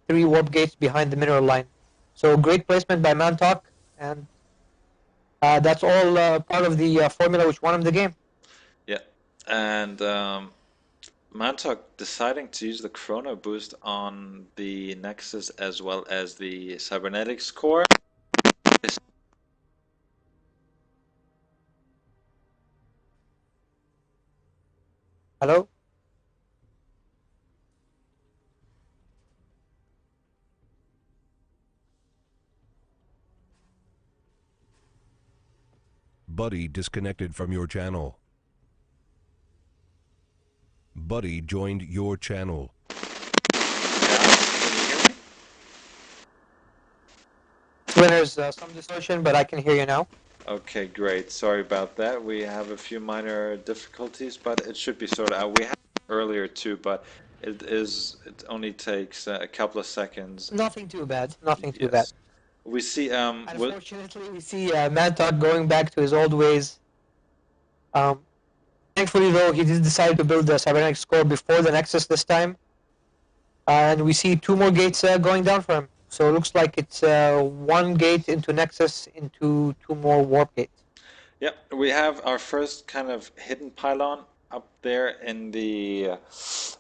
3 warp gates behind the mineral line. So great placement by Mantok, and that's all part of the formula which won him the game. Yeah, and Mantok deciding to use the Chrono Boost on the Nexus as well as the Cybernetics core. Hello? Buddy disconnected from your channel. Buddy joined your channel. There's some distortion, but I can hear you now. Okay, great. Sorry about that. We have a few minor difficulties, but it should be sorted out. We had it earlier too, but it only takes a couple of seconds. Nothing too bad. Nothing too bad. Yes. We see Unfortunately, we see Mantok going back to his old ways. Thankfully, though, he did decide to build the Cybernetics core before the Nexus this time. And we see 2 more gates going down for him. So it looks like it's 1 gate into Nexus into 2 more warp gates. Yep, we have our first kind of hidden pylon up there in the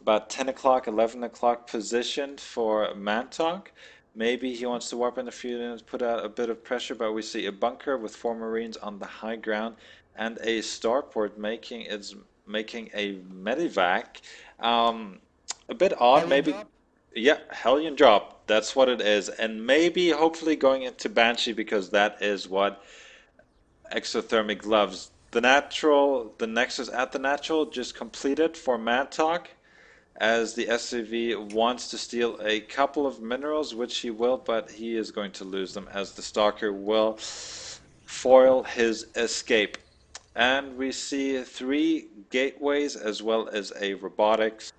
about 10 o'clock, 11 o'clock position for Mantok. Maybe he wants to warp in a few minutes, put out a bit of pressure, but we see a bunker with 4 Marines on the high ground and a starport making a medivac. A bit odd, Hellion maybe. drop? Yeah, Hellion drop. That's what it is, and maybe hopefully going into Banshee because that is what exothermic loves. The Nexus at the natural just completed for Mantok, as the SCV wants to steal a couple of minerals, which he will, but he is going to lose them as the Stalker will foil his escape. And we see 3 gateways as well as a robotics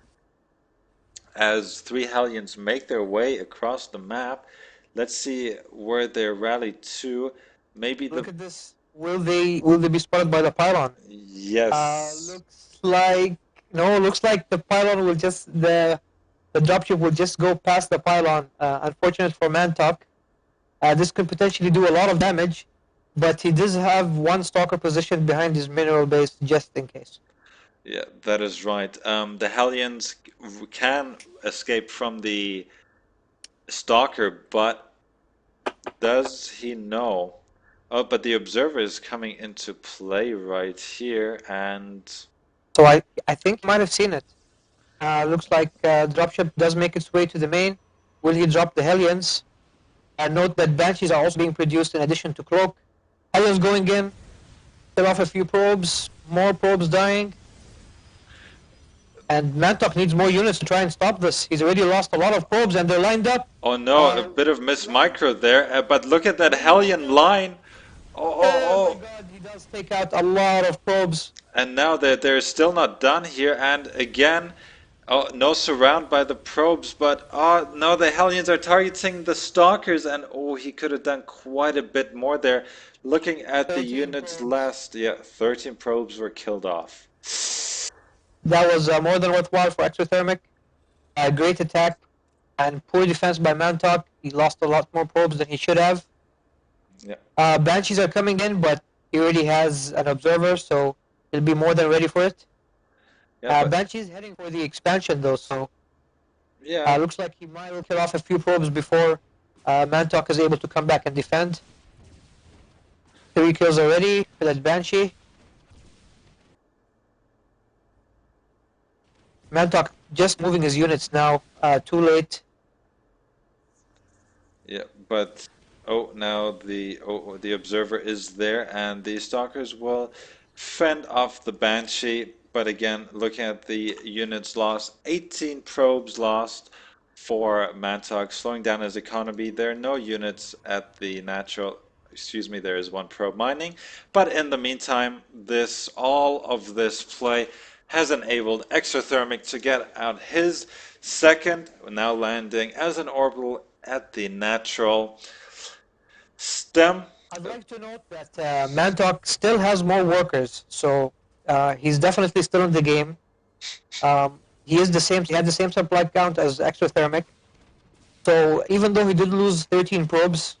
as 3 Hellions make their way across the map. Let's see where they rally to. Maybe Look at this. Will they be spotted by the pylon? Yes. Looks like the pylon will just the dropship will just go past the pylon. Unfortunate for Mantok. This could potentially do a lot of damage, but he does have 1 stalker positioned behind his mineral base just in case. Yeah, that is right. The Hellions can escape from the Stalker, but does he know? Oh, but the Observer is coming into play right here, and So I think he might have seen it. Looks like dropship does make its way to the main. Will he drop the Hellions? Note that Banshees are also being produced in addition to Cloak. Hellions going in, kill off a few probes, more probes dying. And Mantok needs more units to try and stop this. He's already lost a lot of probes and they're lined up. oh no, a bit of miss micro there, but look at that Hellion line. Oh my god, he does take out a lot of probes. And now they're still not done here, and again, oh, no surround by the probes, but oh no, the Hellions are targeting the Stalkers, and oh, he could have done quite a bit more there. Looking at the units last, yeah, 13 probes were killed off. That was more than worthwhile for Exothermic. Great attack and poor defense by Mantok. He lost a lot more probes than he should have. Yeah. Banshees are coming in, but he already has an observer, so he'll be more than ready for it. Yeah, Banshee's heading for the expansion though, so yeah. looks like he might kill off a few probes before Mantok is able to come back and defend. 3 kills already for that Banshee. Mantok just moving his units now, too late. Yeah, but oh, now the observer is there, and the Stalkers will fend off the Banshee. But again, looking at the units lost, 18 probes lost for Mantok, slowing down his economy. There are no units at the natural. Excuse me, there is 1 probe mining. But in the meantime, all of this play has enabled Exothermic to get out his second, now landing as an orbital at the natural stem. I'd like to note that Mantok still has more workers, so he's definitely still in the game. He had the same supply count as Exothermic, So even though he did lose 13 probes,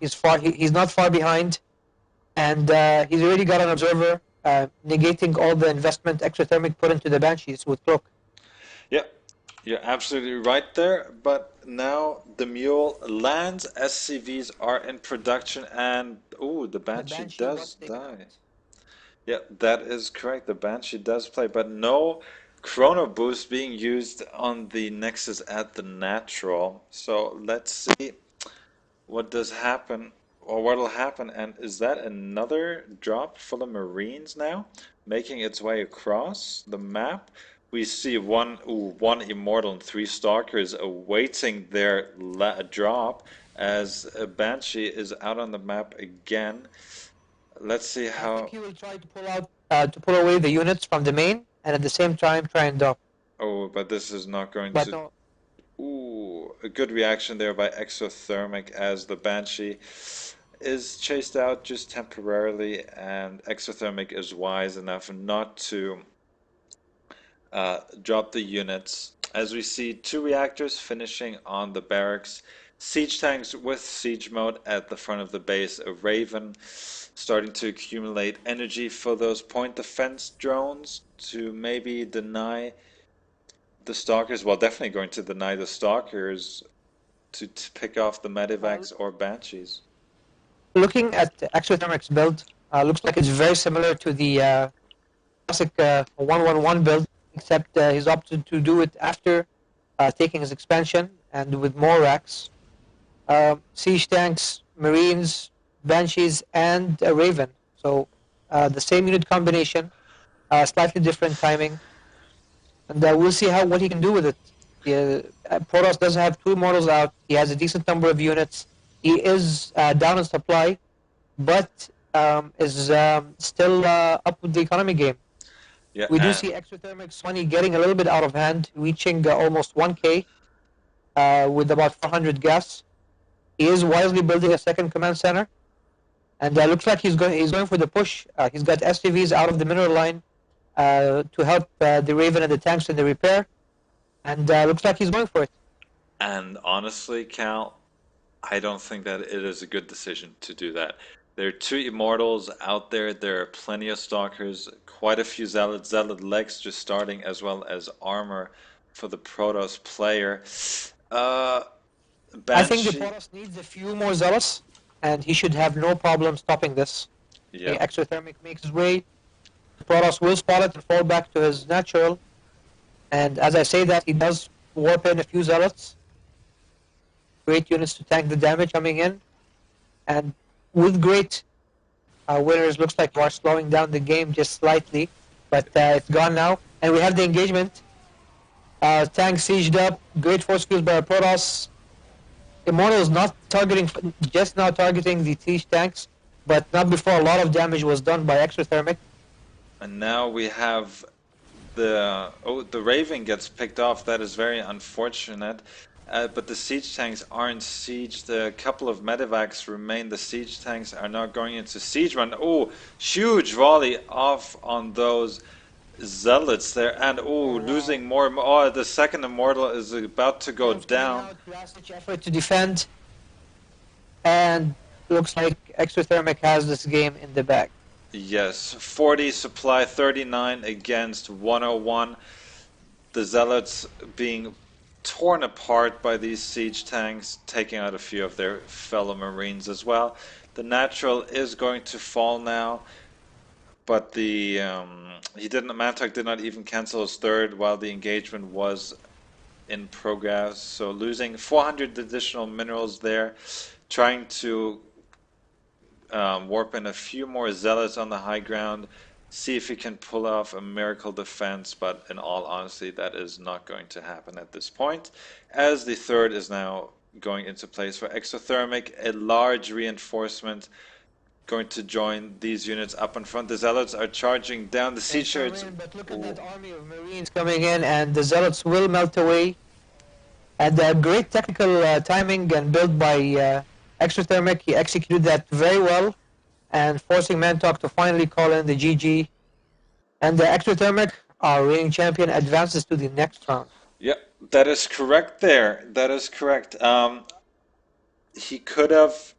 he's not far behind, and he's already got an observer, negating all the investment exothermic put into the Banshees with Cloak. Yep, you're absolutely right there. But now the Mule lands, SCVs are in production, and oh, the Banshee does was taken die. out. Yeah, that is correct. The Banshee does play, but no Chrono Boost being used on the Nexus at the natural. So let's see what does happen, or what'll happen. And is that another drop full of Marines now, making its way across the map? We see one Immortal and 3 Stalkers awaiting their drop as a Banshee is out on the map again. Let's see I how. think he will try to pull away the units from the main, and at the same time try and dock. Oh, but this is not going But to. no, Ooh, a good reaction there by Exothermic as the Banshee is chased out just temporarily, and Exothermic is wise enough not to drop the units. As we see 2 reactors finishing on the barracks, siege tanks with siege mode at the front of the base, a Raven starting to accumulate energy for those point defense drones to maybe deny the Stalkers, well, definitely going to deny the Stalkers to pick off the Medivacs or Banshees. looking at Exothermic's build, looks like it's very similar to the classic 111 build, except he's opted to do it after taking his expansion and with more racks. Siege tanks, Marines, Banshees, and a Raven. So the same unit combination, slightly different timing, and we'll see what he can do with it. Protoss does have 2 models out. He has a decent number of units. He is down in supply, but is still up with the economy game. Yeah, We do see Exothermic's money getting a little bit out of hand, reaching almost 1K with about 400 gas. He is wisely building a second command center, and looks like he's going for the push. He's got SCVs out of the mineral line to help the Raven and the tanks in the repair, and looks like he's going for it. and honestly, Cal, I don't think that it is a good decision to do that. There are 2 Immortals out there. There are plenty of Stalkers, quite a few Zealots, Zealot legs just starting, as well as armor for the Protoss player. I think the Banshee. Protoss needs a few more Zealots, and he should have no problem stopping this. Yeah. Exothermic makes his way. The Protoss will spot it and fall back to his natural. And as I say that, he does warp in a few Zealots. Great units to tank the damage coming in. And with great winners, looks like we're slowing down the game just slightly. But it's gone now. And we have the engagement. Tank sieged up. Great force field by Protoss. Immortal is not targeting, just now targeting the siege tanks, but not before a lot of damage was done by Exothermic. And now we have the Raven gets picked off. That is very unfortunate. But the siege tanks aren't sieged. A couple of medivacs remain. The siege tanks are now going into siege run. Oh, huge volley off on those zealots there, and losing more. Oh, the second immortal is about to go down. Last-ditch effort to defend, and looks like Exothermic has this game in the bag. Yes, 40 supply, 39 against 101. The zealots being torn apart by these siege tanks, taking out a few of their fellow marines as well. The natural is going to fall now, but the Mantok did not even cancel his third while the engagement was in progress. So losing 400 additional minerals there, trying to warp in a few more zealots on the high ground, see if he can pull off a miracle defense, but in all honesty, that is not going to happen at this point, as the third is now going into place for Exothermic, a large reinforcement going to join these units up in front. The zealots are charging down the siege turrets. But look at that army of Marines coming in, and the zealots will melt away. And great technical timing and build by Exothermic. He executed that very well, and forcing Mantok to finally call in the GG. And the Exothermic, our reigning champion, advances to the next round. Yep, That is correct there. That is correct. He could have,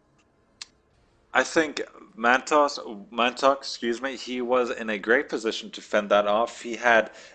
I think Mantok, excuse me, he was in a great position to fend that off. He had